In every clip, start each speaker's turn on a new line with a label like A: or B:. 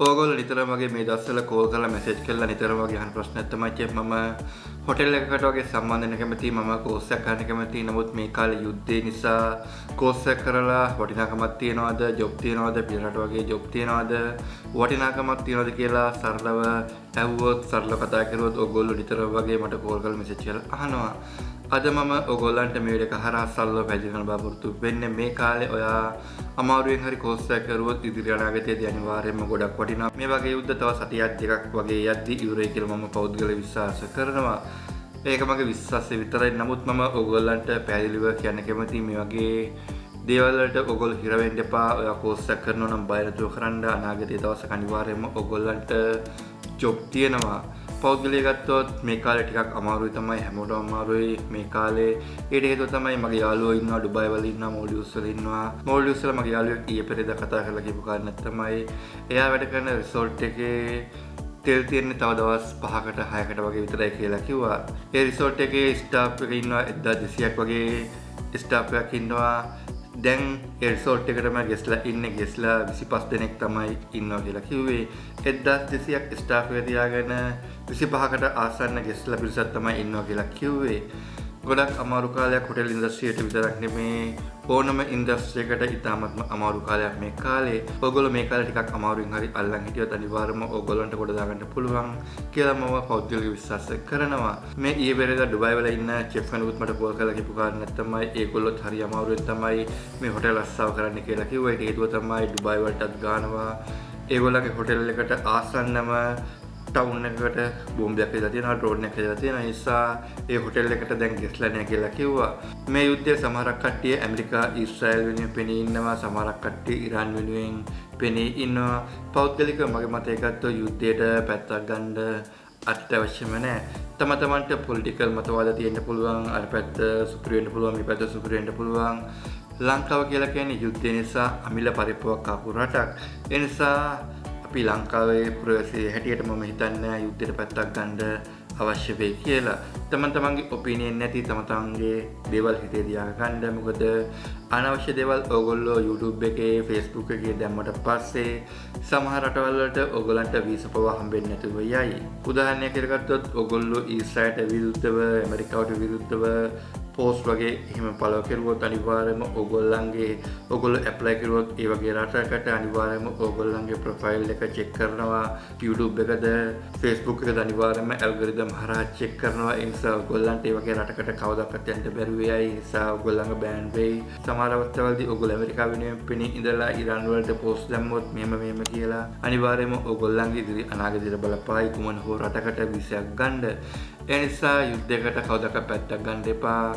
A: ඕගොල්ලෝ නිතරම වගේ මේ දවස්වල කෝල් කරලා මැසේජ් කරලා නිතරම වගේ අහන ප්‍රශ්නයක් තමයි මම හොටෙල් එකකට වගේ සම්බන්ධ වෙන්න කැමතියි. මම කෝස් එකක් කරන්න කැමතියි. නමුත් මේ කාලේ යුද්ධය නිසා කෝස් එක කරලා වටිනාකමක් තියනවද, ජොබ් තියනවද, පිටරට වගේ ජොබ් තියනවද, වටිනාකමක් තියනවද කියලා සරලව ඇහුවොත්, සරලව කතා කරුවොත් ඕගොල්ලෝ නිතරම වගේ මට කෝල් කරලා මැසේජ් කරලා අහනවා. අද මම ඔයගොල්ලන්ට මේ වීඩියෝ එක හරහා සරලව පැහැදිලි කරන්න බලාපොරොත්තු වෙන්නේ මේ කාලේ ඔයා අමාරුවෙන් හරි කෝස් එකක් කරුවොත් ඉදිරි අනාගතයේදී අනිවාර්යයෙන්ම ගොඩක් වටිනවා. මේ වගේ යුද්ධ තව සතියක් දෙකක් වගේ යද්දී ඉවරයි කියලා මම පෞද්ගලික විශ්වාස කරනවා. ඒක මගේ විශ්වාසය විතරයි. නමුත් මම ඔයගොල්ලන්ට පැහැදිලිව කියන්න කැමතියි මේ වගේ දේවල් වලට ඔයගොල්ලෝ හිර වෙන්න එපා. ඔයා කෝස් එකක් කරනවා නම් බය නැතුව කරන්න. අනාගතයේ දවසක අනිවාර්යයෙන්ම ඔයගොල්ලන්ට ජොබ් තියෙනවා. පෞද්ගලික ගත්තොත් මේ කාලේ ටිකක් අමාරුයි තමයි, හැමෝටම අමාරුයි මේ කාලේ. ඊට හේතුව තමයි මගේ යාළුවෝ ඉන්නවා ඩුබායි වල ඉන්නවා, මෝල්ඩිව්ස් වල ඉන්නවා. මෝල්ඩිව්ස් වල මගේ යාළුවෙක් ඊයේ පෙරේදා කතා කරලා කියපු කාරණා තමයි එයා වැඩ කරන රිසෝට් එකේ තෙල් තියෙන්නේ තව දවස් 5කට 6කට වගේ විතරයි කියලා කිව්වා. ඒ රිසෝට් එකේ ස්ටාෆ් එක ඉන්නවා 1200ක් වගේ ස්ටාෆ් එකක් ඉන්නවා. දැන් ඒ රිසෝට් එකටම ගෙස්ලා ඉන්නේ ගෙස්ලා 25 දෙනෙක් තමයි ඉන්නවා කියලා කිව්වේ. 1200ක් ස්ටාෆ් එක තියාගෙන 25කට ආසන්න ගෙස්ලා පිරිසක් තමයි ඉන්නවා කියලා කිව්වේ. ගොඩක් අමාරු කාලයක් හොටෙල් ඉන්ඩස්ට්‍රියට විතරක් නෙමේ ඕනම ඉන්ඩස්ට්‍රි එකකට ඉතාමත්ම අමාරු කාලයක් මේ කාලේ. ඔයගොල්ලෝ මේ කාලේ ටිකක් අමාරුවෙන් හරි අල්ලන් හිටියොත් අනිවාර්යයෙන්ම ඔයගොල්ලන්ට කොට දාගන්න පුළුවන් කියලා මම පෞද්ගලික විශ්වාස කරනවා. මේ ඊයේ පෙරේදා ඩුබායි වල ඉන්න චෙෆ් කෙනෙකුත් මට කෝල් කරලා කියපු කාරණා තමයි ඒගොල්ලොත් හරි අමාරුවෙන් තමයි මේ හොටෙල් රස්සාව කරන්න කියලා කිව්වා. ඒකට හේතුව තමයි ඩුබායි වලටත් ගානවා. ඒගොල්ලන්ගේ හොටෙල් එකට ආසන්නම ටවුන් එකකට බෝම්බයක් හදලා තියෙනවා, ඩ්‍රෝන් එකක් හදලා තියෙනවා. ඒ නිසා ඒ හොටෙල් එකට දැන් ගෙස්ලා නැහැ කියලා කිව්වා. මේ යුද්ධය සමහරක් කට්ටිය ඇමරිකා, ඊශ්‍රායල් වෙනුවෙන් පෙනී ඉන්නවා, සමහරක් කට්ටිය ඉරාන් වෙනුවෙන් පෙනී ඉන්නවා. පෞද්ගලික මගේ මතය ගත්තොත් යුද්ධයට පැත්තක් ගන්න අත්‍යවශ්‍යම නැහැ. තම තමන්ට පොලිටිකල් මතවාද තියෙන්න පුළුවන්, අර පැත්ත සුපිරි වෙන්න පුළුවන්, මේ පැත්ත සුපිරි වෙන්න පුළුවන්. ලංකාව කියලා කියන්නේ යුද්ධය නිසා අමිල පරිප්පුවක් ආපු රටක්. ඒ නිසා අපි ලංකාවේ පුරවැසියෙ හැටියට මම හිතන්නේ යුද්ධයට පැත්තක් ගන්න අවශ්‍ය වෙයි කියලා. තමන්ගේ ඔපිනියන් නැති තමන්ගේ දේවල් හිතේ තියාගන්න. මොකද අනවශ්‍ය දේවල් ඕගොල්ලෝ YouTube එකේ, Facebook එකේ දැම්මට පස්සේ සමහර රටවල් වලට ඕගොල්ලන්ට වීසා පවා හම්බෙන්නේ නැතුව යයි. උදාහරණයක් ගත්තොත් ඕගොල්ලෝ ඊශ්‍රායලට විරුද්ධව, ඇමරිකාවට විරුද්ධව පෝස්ට් වගේ එහෙම ෆලෝ කරුවොත් අනිවාර්යයෙන්ම ඕගොල්ලෝ ඇප්ලයි කරුවොත් ඒ වගේ රටකට අනිවාර්යයෙන්ම ඕගොල්ලන්ගේ ප්‍රොෆයිල් එක චෙක් කරනවා. YouTube එකද Facebook එකද අනිවාර්යයෙන්ම ඇල්ගොරිතම් හරහා චෙක් කරනවා. ඒ නිසා ඕගොල්ලන්ට ඒ වගේ රටකට කවදාවත් යන්න බැරි වෙයි. ඒ නිසා ඕගොල්ලන්ගේ බෑන් වෙයි. සමහර අවස්ථාවලදී ඕගොල්ලෝ ඇමරිකාව වෙනුවෙන් පෙනී ඉඳලා ඉරාන් වලට පෝස්ට් දැම්මොත් මෙහෙම කියලා අනිවාර්යයෙන්ම ඕගොල්ලන්ගේ ඉදිරි අනාගතයට බලපායි කුමන හෝ රටකට විසයක් ගන්න. ඒ නිසා යුද්ධයකට කවදාවත් පැත්තක් ගන්න එපා.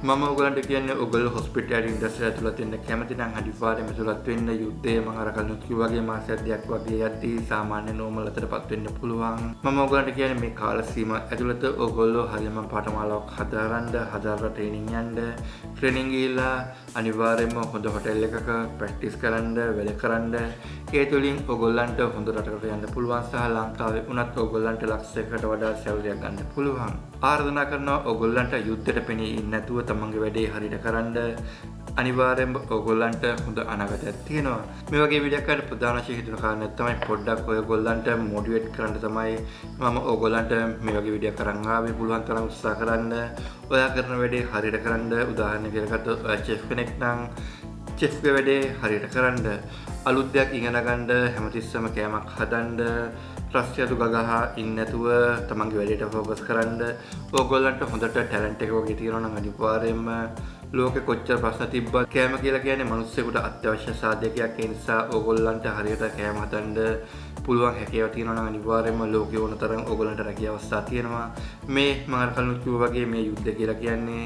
A: මම ඔයගලන්ට කියන්නේ ඔයගොල්ලෝ හොස්පිටැලිටි ඉන්ඩස්ට්‍රිය ඇතුළත ඉන්න කැමති නම් අනිවාර්යයෙන්ම ඇතුළත් වෙන්න. යුද්ධය මම අර කලින් කිව්වා වගේ මාසයක් දෙකක් වගේ යද්දී සාමාන්‍ය නෝමල් අතරපත් වෙන්න පුළුවන්. මම ඔයගලන්ට කියන්නේ මේ කාල සීමා ඇතුළත ඔයගොල්ලෝ හරියම පාඨමාලාවක් හදාරන්න ට්‍රේනින් යන්න. ට්‍රේනින් ගිහිල්ලා අනිවාර්යයෙන්ම හොඳ හොටෙල් එකක ප්‍රැක්ටිස් කරන්න, වැඩ කරන්න. ඒ තුලින් ඔයගොල්ලන්ට හොඳ රටකට යන්න පුළුවන් සහ ලංකාවේ වුණත් ඔයගොල්ලන්ට ලක්ෂයකට වඩා සැලරියක් ගන්න පුළුවන්. ආරාධනා කරනවා ඔයගොල්ලන්ට යුද්ධයට පෙනී ඉන්නේ නැතුව තමන්ගේ වැඩේ හරියට කරන්න. අනිවාර්යයෙන්ම ඔයගොල්ලන්ට හොඳ අනාගතයක් තියෙනවා. මේ වගේ වීඩියෝ එකකට ප්‍රධාන වශයෙන් හිතන කාරණා තමයි පොඩ්ඩක් ඔයගොල්ලන්ට මොටිවේට් කරන්න තමයි මම ඔයගොල්ලන්ට මේ වගේ වීඩියෝ කරන් ආවේ. පුළුවන් තරම් උත්සාහ කරන්න. ඔයා කරන වැඩේ හරියට කරන්න. උදාහරණයක් ගත්තොත් ඔයා චෙෆ් කෙනෙක් නම් චෙෆ්ගේ වැඩේ හරියට කරන්න. අලුත් දෙයක් ඉගෙන ගන්න, හැමතිස්සම කෑමක් හදන්න, රස්තියතු ගගහා ඉන්නේ නැතුව තමන්ගේ වැඩේට ફોකස් කරන්න. ඕගොල්ලන්ට හොඳට ටැලන්ට් එක වගේ තියෙනවා නම් අනිවාර්යයෙන්ම ලෝකෙ කොච්චර ප්‍රශ්න තිබ්බත් කෑම කියලා කියන්නේ මිනිස්සුෙකුට අත්‍යවශ්‍ය සාධකයක්. ඒ නිසා ඕගොල්ලන්ට හරියට කෑම හදන්න පුළුවන් හැකියාව තියෙනවා නම් අනිවාර්යයෙන්ම ලෝකේ ඕන තරම් ඕගොල්ලන්ට රැකියාව අවස්ථා තියෙනවා. මේ මම අර කලින් කිව්වා වගේ මේ යුද්ධ කියලා කියන්නේ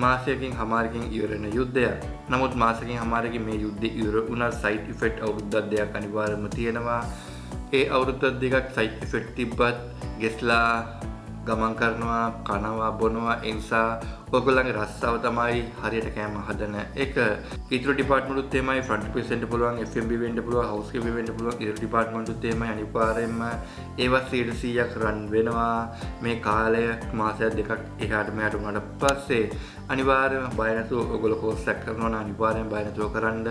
A: මාසයකින් හමාරකින් ඉවර වෙන යුද්ධයක්. නමුත් මාසයකින් හමාරකින් මේ යුද්ධය ඉවර වුණා සයිඩ් ඉෆෙක්ට් අවුරුද්දක් දෙකක් අනිවාර්යයෙන්ම තියෙනවා. ඒ අවුරුද්ද දෙකක් සයිඩ් ඉෆෙක්ට් තිබ්බත් ගෙස්ලා ගමන් කරනවා, කනවා, බොනවා. ඒ නිසා ඔයගොල්ලන්ගේ රස්සාව තමයි හරියට කෑම හදන එක. ඉතුරු ඩිපාර්ට්මන්ට් උත් එහෙමයි, ෆ්‍රන්ට් ඔෆිස් වෙන්න පුළුවන්, FMB වෙන්න පුළුවන්, හවුස් කීපින් වෙන්න පුළුවන්. ඉතුරු ඩිපාර්ට්මන්ට් උත් එහෙමයි අනිවාර්යයෙන්ම ඒවා 100%ක් රන් වෙනවා. මේ කාලය මාසයක් දෙකක් එහාට මෙහාට වුණාට පස්සේ අනිවාර්යයෙන්ම බය නැතුව ඔයගොල්ලෝ කෝස් එකක් කරනවා නම් අනිවාර්යයෙන්ම බය නැතුව කරන්න.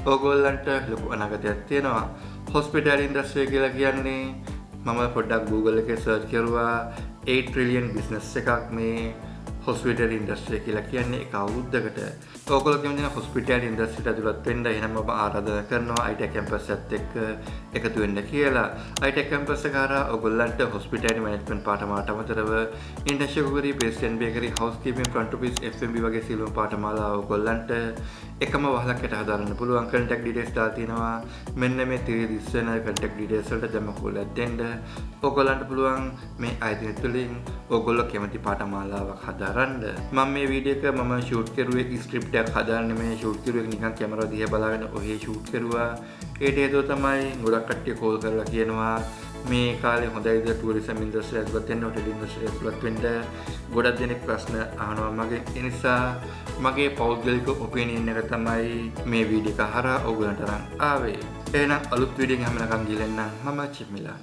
A: ඔයගොල්ලන්ට ලොකු අනාගතයක් තියෙනවා. හොස්පිටල් ඉන්ඩස්ට්‍රිය කියලා කියන්නේ මම පොඩ්ඩක් Google එකේ සර්ච් කරුවා 8 trillion business එකක් මේ හොස්පිටල් ඉන්ඩස්ට්‍රිය කියලා කියන්නේ එක අවුරුද්දකට. ඔයගොල්ලෝ කැමති නම් හොස්පිටල් ඉන්ඩස්ට්‍රියට ඇතුළත් වෙන්න එහෙනම් මම ආරාධනා කරනවා ITech campus එකත් එක්ක එකතු වෙන්න කියලා. ITech campus එක හරහා ඔයගොල්ලන්ට හොස්පිටල් මැනේජ්මන්ට් පාඨමාලාවට අමතරව industrial cookery, pastry and bakery, house keeping, front office, FMB වගේ සියලුම පාඨමාලා ඔයගොල්ලන්ට එකම වහලකට හදාගන්න පුළුවන්. contact details දාලා තිනවා. මෙන්න මේ 3 වෙන contact details වලට දැම්ම කෝලයක් දෙන්න. ඔයගොල්ලන්ට පුළුවන් මේ අයිතිය තුලින් ඔයගොල්ලෝ කැමති පාඨමාලාවක් හදාරන්න. මම මේ වීඩියෝ එක මම ෂූට් කරුවේ ස්ක්‍රිප්ට් එකක් හදාන්න මේ ෂූට් කරුවේ නිකන් කැමරාව දිහා බලාගෙන ඔහේ ෂූට් කරුවා. ඒට හේතුව තමයි ගොඩක් කට්ටිය කෝල් කරලා කියනවා මේ කාලේ හොඳයි විදිහට ටූරිසම් ඉන්ඩස්ට්‍රිය ඇතුළත් වෙන්න, හොටෙල් ඉන්ඩස්ට්‍රිය ඇතුළත් වෙන්න ගොඩක් දෙනෙක් ප්‍රශ්න අහනවා මගේ. ඒ නිසා මගේ පෞද්ගලික ඔපිනියන් එක තමයි මේ වීඩියෝ එක හරහා ඔයගලන්ට අරන් ආවේ. එහෙනම් අලුත් වීඩියෝ එකක් හැමලකම් ගිලෙන්නම්. මම චිමිලා.